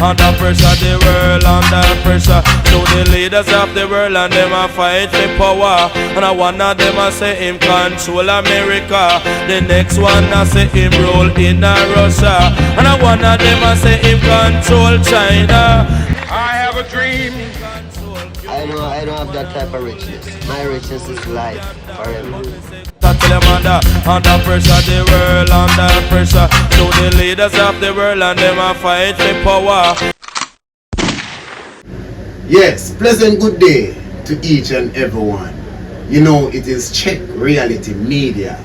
under pressure, the world under pressure. So the leaders of the world and them a fight for power. And one of them a say him control America. The next one a say him rule in Russia. And one of them a say him control China. I have a dream. I don't have that type of richness. My richness is life forever. Under pressure, the world under pressure. So the leaders of the world and them a fight for power. Yes, pleasant good day to each and everyone. You know, it is Check Reality Media.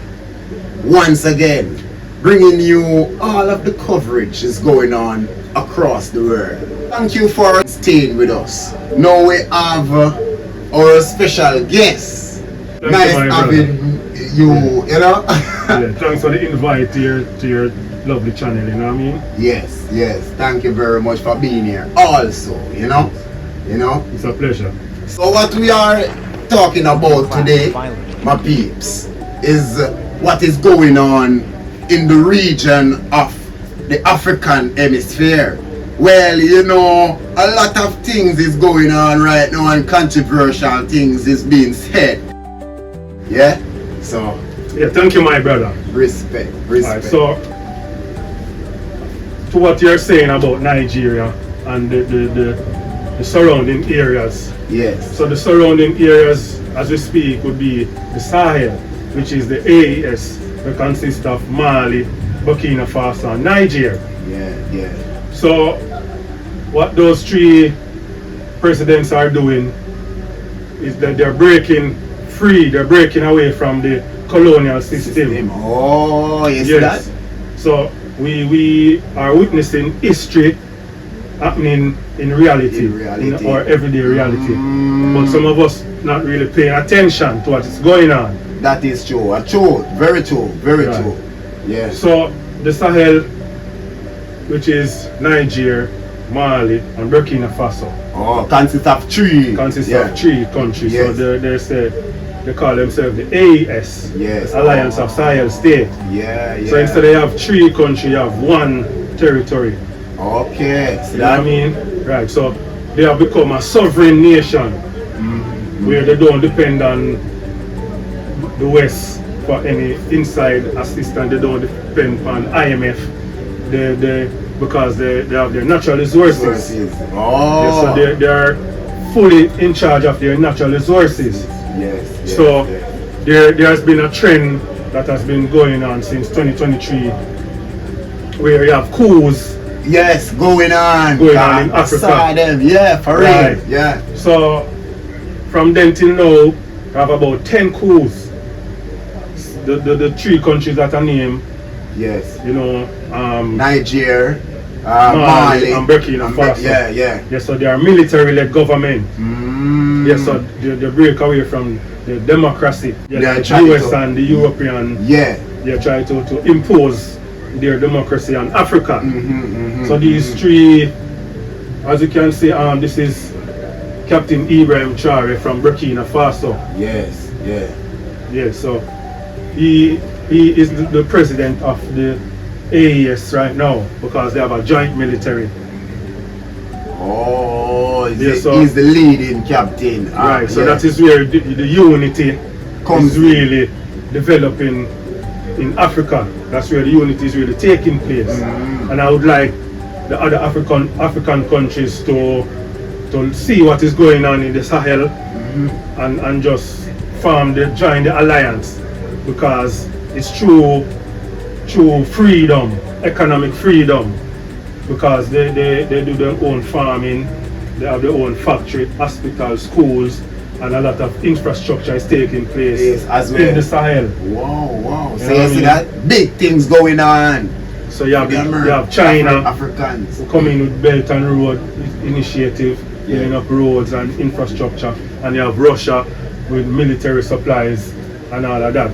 Once again, bringing you all of the coverage is going on across the world. Thank you for staying with us. Now we have our special guest. Nice having you, you know. Yeah, thanks for the invite to your lovely channel, you know what I mean? Yes, yes. Thank you very much for being here. Also, you know. It's a pleasure. So what we are talking about today, my peeps, is what is going on in the region of the African hemisphere. Well, you know, a lot of things is going on right now and controversial things is being said. Yeah? So, yeah, thank you, my brother. Respect. Right, so, to what you're saying about Nigeria and the surrounding areas. Yes. So the surrounding areas, as we speak, would be the Sahel, which is the AES, that consists of Mali, Burkina Faso, and Niger. Yeah. So, what those three presidents are doing is that they're breaking free, they're breaking away from the colonial system. Oh, yes. That? So we are witnessing history happening in reality, in our everyday reality. But some of us not really paying attention to what is going on. That is true. Very true. Yeah. So the Sahel, which is Niger, Mali, and Burkina Faso. Oh, consists of three countries. Yes. So they call themselves the AES, yes. Alliance of Sahel State. Yeah. So instead they have three countries, you have one territory. Okay. You know what I mean? Right. So they have become a sovereign nation where they don't depend on the West for any inside assistance. They don't depend on IMF. Because they have their natural resources. Oh. Yeah, so they are fully in charge of their natural resources. Yes. So there has been a trend that has been going on since 2023 where you have coups. Yes, going on in Africa. I saw them. Yeah, for right. real. Yeah. So from then till now, we have about 10 coups. The three countries that I named. Yes. You know, Niger, Mali and Burkina Faso. Yeah. So they are military-led government. Yes, so they break away from the democracy. The US and the European. They try to impose their democracy on Africa. So these three, as you can see, this is Captain Ibrahim Traore from Burkina Faso. Yes. So he is the president of the AES right now because they have a joint military. Oh, he's the leading captain. Right, so that is where the unity is really developing in Africa. That's where the unity is really taking place. And I would like the other African countries to see what is going on in the Sahel and just join the alliance, because it's true freedom, economic freedom, because they do their own farming, they have their own factory, hospitals, schools, and a lot of infrastructure is taking place as well in the Sahel. Wow. So you see that big things going on. So you have China Africans coming with Belt and Road Initiative, building up roads and infrastructure, and you have Russia with military supplies and all of that.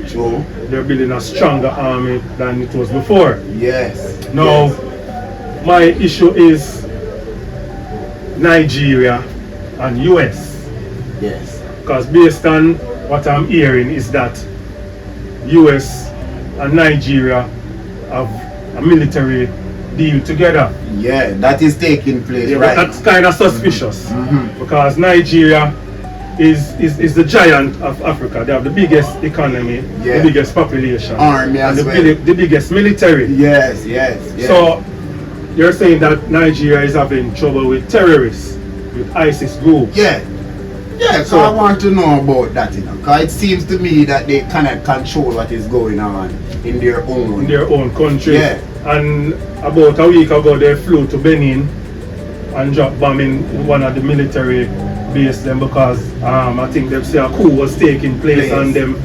True. They're building a stronger army than it was before. Yes. Now, my issue is Nigeria and US. Yes. Because based on what I'm hearing is that US and Nigeria have a military deal together. Yeah, that is taking place, Yeah, right? but that's kind of suspicious because Nigeria is the giant of Africa. They have the biggest economy, Yeah. the biggest population, Army and as the, well. the biggest military. Yes. So you're saying that Nigeria is having trouble with terrorists, with ISIS groups. Yeah, so So- I want to know about that, because it seems to me that they cannot control what is going on in their own. in their own country. Yeah. And about a week ago, they flew to Benin and dropped bomb in one of the military base them because I think they say a coup was taking place and them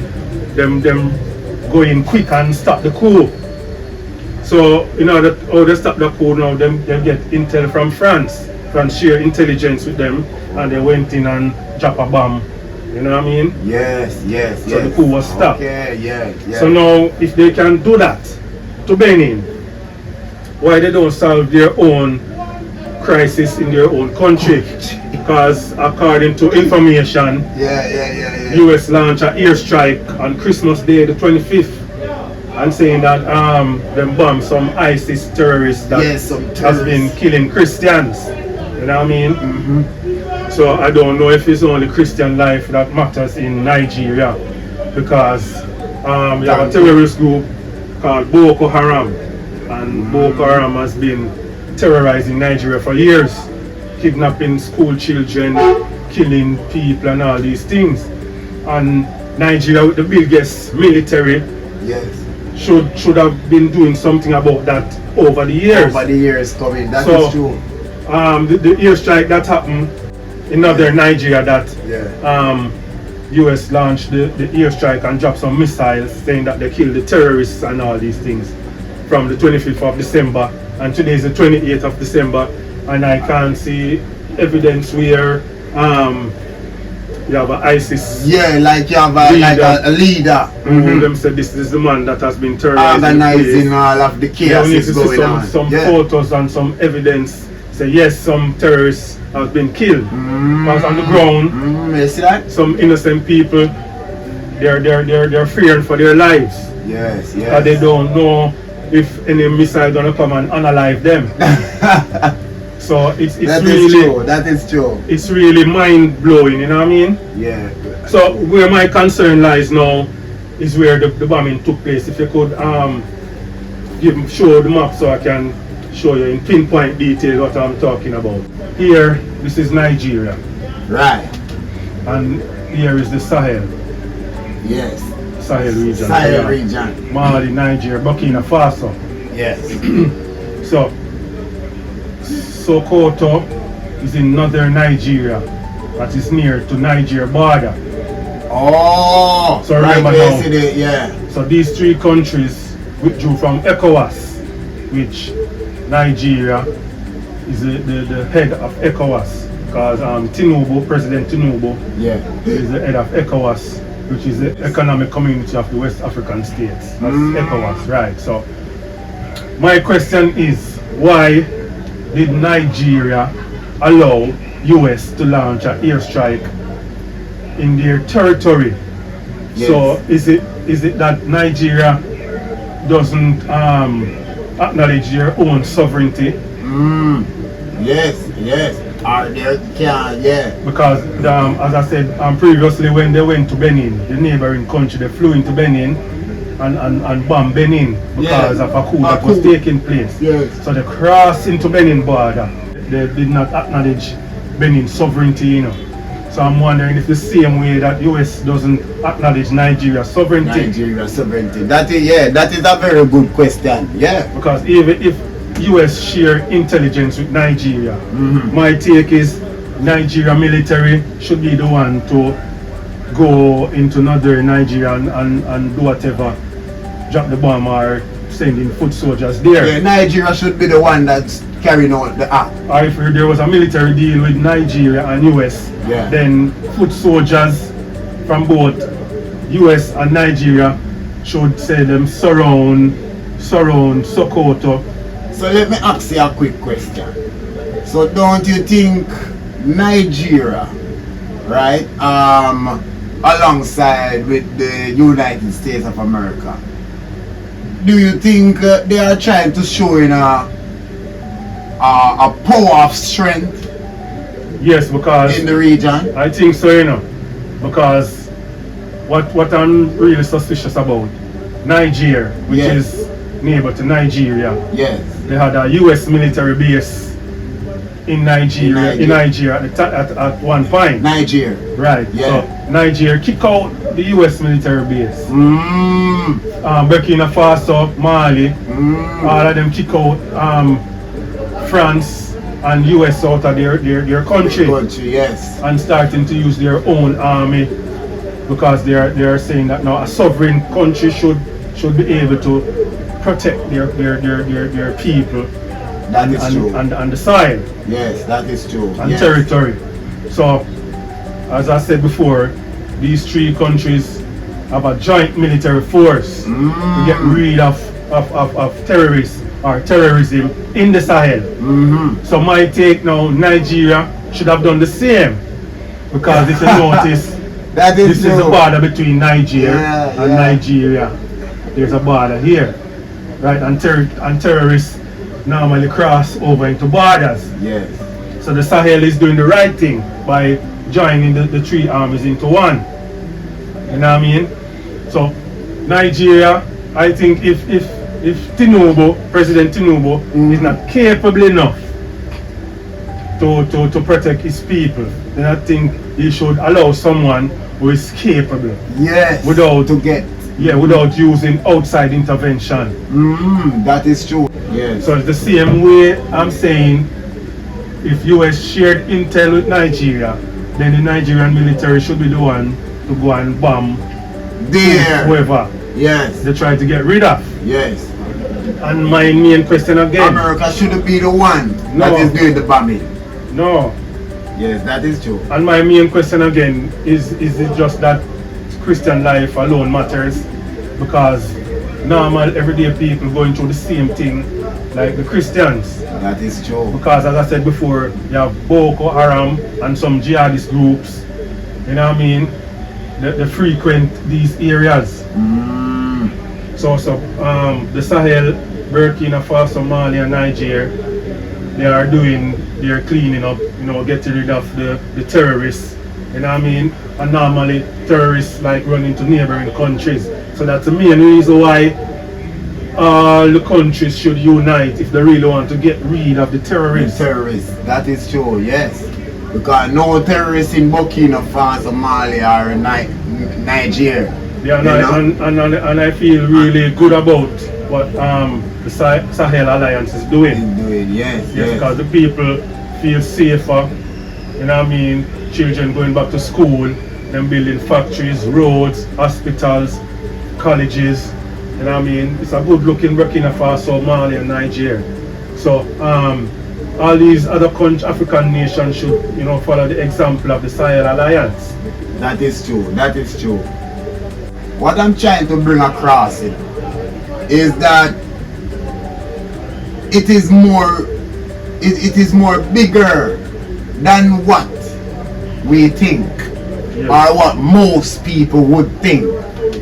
going quick and stop the coup. So in order how they stop the coup now, they get intel from France. France share intelligence with them and they went in and dropped a bomb. You know what I mean? Yes. So the coup was stopped. Okay, yeah. So now, if they can do that to Benin, why they don't solve their own crisis in their own country? Because according to information, Yeah. US launched an airstrike on Christmas Day, the 25th, and saying that them bombed some ISIS terrorists that Yes, some has been terrorists. killing Christians. You know what I mean? So I don't know if it's only Christian life that matters in Nigeria, because you have a terrorist group called Boko Haram, and Boko Haram has been terrorizing Nigeria for years, kidnapping school children, killing people and all these things. And Nigeria, with the biggest military, Yes. should have been doing something about that over the years. Over the years coming, that is So, true. The airstrike that happened in northern Nigeria, that Yeah. US launched the airstrike and dropped some missiles saying that they killed the terrorists and all these things from the 25th of December, and today is the 28th of December, and I can't see evidence where you have an ISIS Yeah, like you have a leader who them said this is the man that has been terrorizing the organizing place. all of the Yeah, chaos we need is to see going on. some Yeah. photos and some evidence. Say yes, some terrorists have been killed. Because on the ground, You see that? some innocent people, they're fearing for their lives. Yes. Because they don't know if any missile gonna come and unalive them. So it's That really is true. That is true. it's really mind blowing. You know what I mean? Yeah. So where my concern lies now is where the bombing took place. If you could show the map so I can show you in pinpoint detail what I'm talking about. Here, this is Nigeria, Right. and here is the Sahel Yes. region. Sahel Yeah. region. Mali, Nigeria, Burkina Faso. Yes. So Sokoto is in northern Nigeria, that is near to Nigeria border. Oh. So remember right now. yesterday, yeah. So these three countries withdrew from ECOWAS, which Nigeria is the head of ECOWAS, because President Tinubu Yeah. is the head of ECOWAS, which is the Economic Community of the West African States. That's ECOWAS, right? So my question is, why did Nigeria allow US to launch an airstrike in their territory? Yes. So is it that Nigeria doesn't acknowledge their own sovereignty? Yes. Or they can, yeah. Because as I said previously, when they went to Benin, the neighboring country, they flew into Benin and bombed Benin because Yeah. of a coup A that was coup. taking place. Yes. So they crossed into Benin border. They did not acknowledge Benin sovereignty, you know. So I'm wondering if the same way that US doesn't acknowledge Nigeria's sovereignty. Nigeria sovereignty. That is a very good question. Yeah. Because even if US share intelligence with Nigeria, my take is Nigeria military should be the one to go into northern Nigeria and do whatever, drop the bomb or send in foot soldiers there. Yeah, Nigeria should be the one that's carrying out the act. Or if there was a military deal with Nigeria and US, Yeah. then foot soldiers from both US and Nigeria should say them surround Sokoto. So let me ask you a quick question. So don't you think Nigeria, right, alongside with the United States of America, do you think they are trying to show in a power of strength Yes, because in the region. I think so, you know. Because what I'm really suspicious about, Niger, which Yes. is neighbor to Nigeria, Yes. they had a US military base in Nigeria, at one point. Niger. Right. Yeah. So Nigeria kick out the US military base. Mm. Burkina Faso, Mali, Mm. all of them kick out France and US out of their country Country, yes. and starting to use their own army because they are saying that now a sovereign country should be able to protect their people That is true. and the soil Yes, that is true. and Yes. territory. So, as I said before, these three countries have a joint military force to get rid of terrorists or terrorism in the Sahel. Mm-hmm. So my take now, Nigeria should have done the same. Because if you notice, That is this true. is the border between Nigeria Yeah, and yeah. Nigeria. There's a border here. Right? And terrorists normally cross over into borders. Yes. So the Sahel is doing the right thing by joining the three armies into one. You know what I mean? So Nigeria, I think if Tinubu, President Tinubu, is not capable enough to protect his people, then I think he should allow someone who is capable Yes. Without- to get. without using outside intervention. That is true. Yes. So it's the same way I'm saying if US shared intel with Nigeria, then the Nigerian military should be the one to go and bomb There. whoever Yes. they try to get rid of. Yes. And my main question again, America shouldn't be the one No. that is doing the bombing. no, Yes, that is true. and my main question again is it just that Christian life alone matters? Because normal everyday people going through the same thing like the Christians. That is true. Because as I said before, you have Boko Haram and some jihadist groups, you know what I mean, they frequent these areas. So the Sahel, Burkina Faso, Mali and Niger, they're cleaning up, you know, getting rid of the terrorists, you know what I mean, and normally terrorists like run into neighboring countries. So that's the main reason why all the countries should unite if they really want to get rid of the terrorists. Terrorists. That is true. Yes. Because no terrorists in Burkina Faso, Mali, or Nigeria. Yeah, You and I feel really good about what the Sahel Alliance is doing. Yes. Yes, because the people feel safer, you know what I mean, children going back to school, them building factories, roads, hospitals, colleges, you know what I mean. It's a good looking Burkina Faso, Mali and Nigeria. So all these other African nations should, you know, follow the example of the Sahel Alliance. That is true. That is true. What I'm trying to bring across is that it is more bigger than what we think or what most people would think,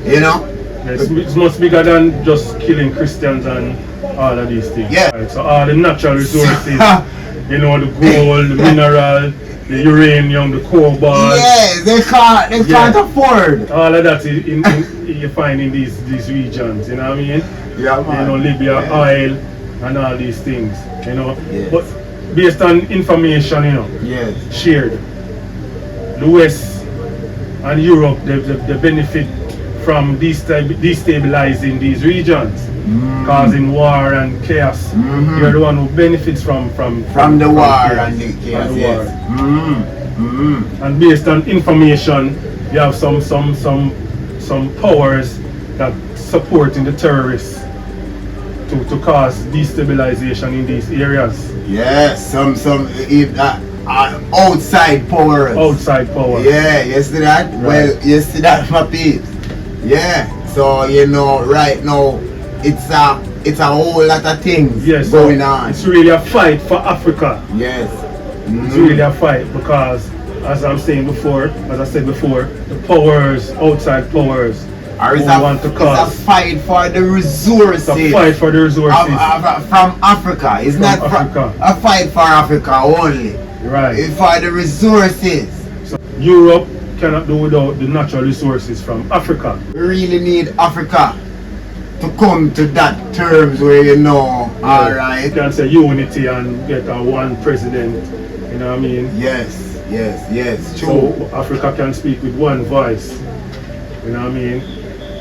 you know. It's much bigger than just killing Christians and all of these things. Yeah. Right? So all the natural resources, you know, the gold, the mineral, the uranium, the cobalt. Yeah, they can't afford. All of that you find in these regions, you know what I mean? Yeah, man. You know, Libya, Yeah. oil, and all these things, you know. Yes. But based on information, you know, Yes. shared, the West and Europe, they benefit from destabilizing these regions, causing war and chaos. You're the one who benefits from From the war chaos, and the chaos. from the Yes. war. And based on information, you have some powers that supporting the terrorists to cause destabilization in these areas. Yes. Some outside powers. Outside powers. Yeah, you see that? Right. Well, you see that, my peeps. Yeah. So you know, right now, it's a whole lot of things Yes, going so on. it's really a fight for Africa. Yes. It's really a fight because, as I said before, the powers, outside powers, Or who want to cause. It's a fight for the resources. It's a fight for the resources. From Africa. It's not Africa. a fight for Africa only. Right. It's for the resources. So Europe cannot do without the natural resources from Africa. We really need Africa to come to that terms where alright. You can say unity and get a one president, you know what I mean? Yes, true. So Africa can speak with one voice, you know what I mean?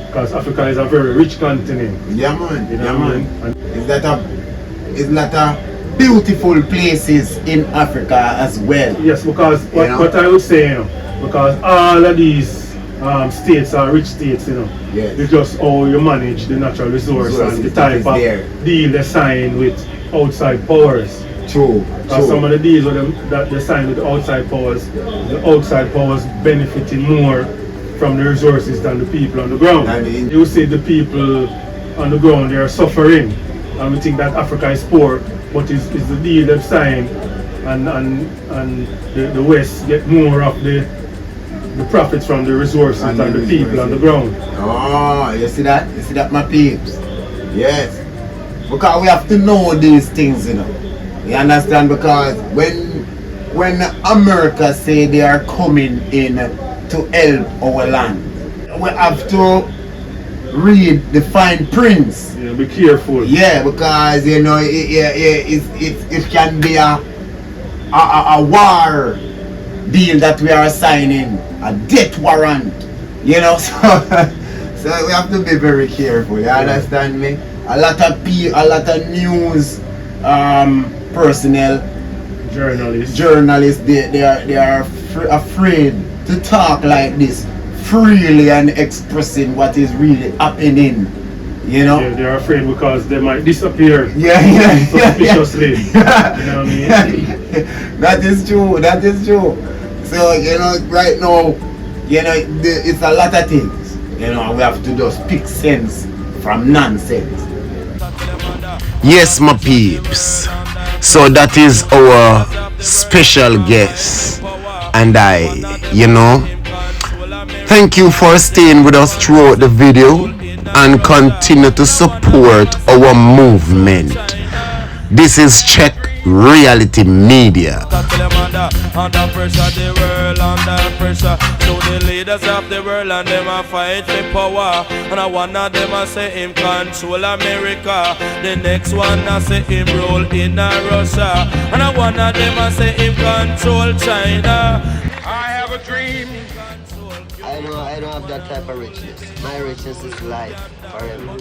Because Africa is a very rich continent. Yeah man, You know yeah what I man. mean? And It's not a beautiful places in Africa as well. yes, because what I would say, because all of these states are rich states, Yes. It's just how you manage the natural resource and the that type is of there. deal they sign with outside powers. True. Because some of the deals with them, that they sign with the outside powers benefiting more from the resources than the people on the ground. You see the people on the ground, they are suffering, and we think that Africa is poor, but it's the deal they've signed, and the West get more of the profits from the resources than the people on the ground. Oh, you see that? You see that, my peeps? Yes. Because we have to know these things, You understand? Because when America say they are coming in to help our land, we have to read the fine prints. Yeah, be careful. Yeah, because it can be a war deal that we are signing, a death warrant, so we have to be very careful. You understand me? A lot of news personnel, journalists, they are afraid to talk like this freely and expressing what is really happening. Yeah, they're afraid because they might disappear. Suspiciously. You know what I mean? That is true. So right now, it's a lot of things. We have to just pick sense from nonsense. Yes, my peeps. So that is our special guest, and thank you for staying with us throughout the video and continue to support our movement. This is Check Reality Media. Under pressure, the world under pressure. So the leaders of the world and them a fight for power. And one of them a say him control America. The next one a say him rule in Russia. And one of them a say him control China. I have a dream. I don't have that type of richness. My richness is life forever.